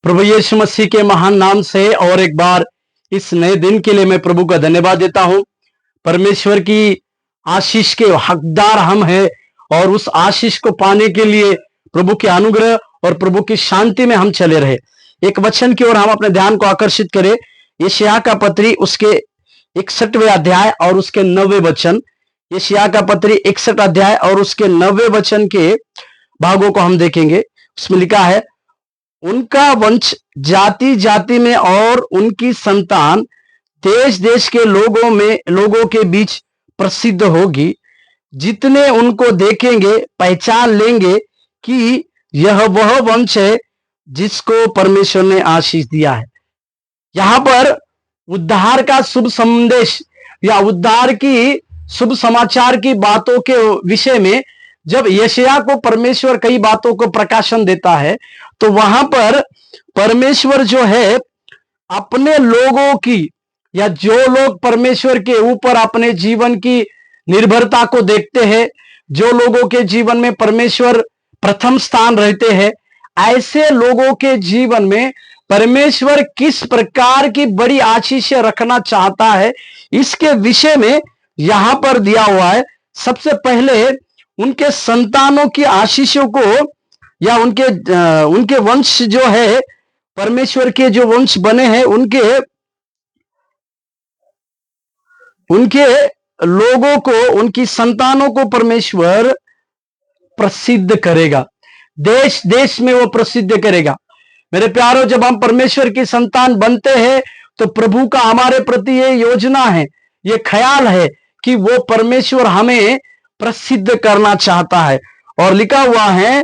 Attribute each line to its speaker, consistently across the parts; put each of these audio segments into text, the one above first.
Speaker 1: प्रभु यीशु मसीह के महान नाम से और एक बार इस नए दिन के लिए मैं प्रभु का धन्यवाद देता हूं। परमेश्वर की आशीष के हकदार हम हैं और उस आशीष को पाने के लिए प्रभु के अनुग्रह और प्रभु की शांति में हम चले रहे। एक वचन की ओर हम अपने ध्यान को आकर्षित करें। यशायाह का पत्री उसके 61वें अध्याय और उसके 9वें वचन। यशायाह का पत्री 61 अध्याय और उसके 9वें वचन के भागों को हम देखेंगे। उसमें लिखा है, उनका वंश जाति जाति में और उनकी संतान देश देश के लोगों के बीच प्रसिद्ध होगी। जितने उनको देखेंगे पहचान लेंगे कि यह वह वंश है जिसको परमेश्वर ने आशीष दिया है। यहां पर उद्धार का शुभ संदेश या उद्धार की शुभ समाचार की बातों के विषय में जब यशायाह को परमेश्वर कई बातों को प्रकाशन देता है तो वहां पर परमेश्वर जो है अपने लोगों की या जो लोग परमेश्वर के ऊपर अपने जीवन की निर्भरता को देखते हैं, जो लोगों के जीवन में परमेश्वर प्रथम स्थान रहते हैं, ऐसे लोगों के जीवन में परमेश्वर किस प्रकार की बड़ी आशीष रखना चाहता है, इसके विषय में यहां पर दिया हुआ है। सबसे पहले उनके संतानों की आशीषों को या उनके वंश जो है, परमेश्वर के जो वंश बने हैं उनके लोगों को, उनकी संतानों को परमेश्वर प्रसिद्ध करेगा। देश देश में वो प्रसिद्ध करेगा। मेरे प्यारों, जब हम परमेश्वर की संतान बनते हैं तो प्रभु का हमारे प्रति ये योजना है, ये ख्याल है कि वो परमेश्वर हमें प्रसिद्ध करना चाहता है। और लिखा हुआ है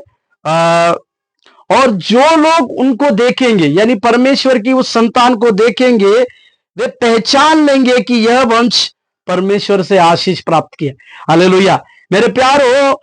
Speaker 1: और जो लोग उनको देखेंगे, यानी परमेश्वर की उस संतान को देखेंगे, वे पहचान लेंगे कि यह वंश परमेश्वर से आशीष प्राप्त किया। हालेलुया। मेरे प्यारों,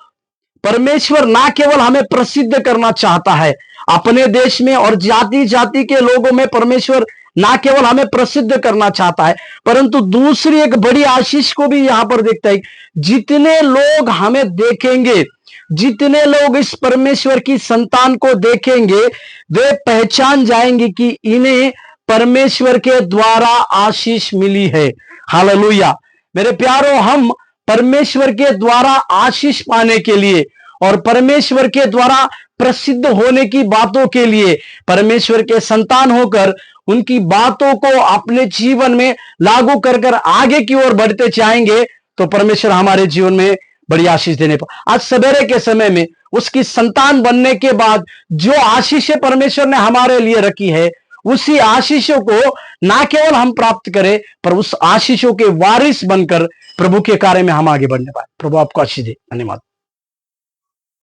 Speaker 1: परमेश्वर ना केवल हमें प्रसिद्ध करना चाहता है अपने देश में और जाति जाति के लोगों में, परमेश्वर ना केवल हमें प्रसिद्ध करना चाहता है परंतु दूसरी एक बड़ी आशीष को भी यहां पर देखता है। जितने लोग हमें देखेंगे, जितने लोग इस परमेश्वर की संतान को देखेंगे, वे पहचान जाएंगे कि इन्हें परमेश्वर के द्वारा आशीष मिली है। हालेलुया। मेरे प्यारों, हम परमेश्वर के द्वारा आशीष पाने के लिए और परमेश्वर के द्वारा प्रसिद्ध होने की बातों के लिए परमेश्वर के संतान होकर उनकी बातों को अपने जीवन में लागू कर आगे की ओर बढ़ते जाएंगे तो परमेश्वर हमारे जीवन में बड़ी आशीष देने पर। आज सवेरे के समय में उसकी संतान बनने के बाद जो आशीषें परमेश्वर ने हमारे लिए रखी है, उसी आशीषों को ना केवल हम प्राप्त करें पर उस आशीषों के वारिस बनकर प्रभु के कार्य में हम आगे बढ़ने पाए। प्रभु आपको आशीष दे। धन्यवाद।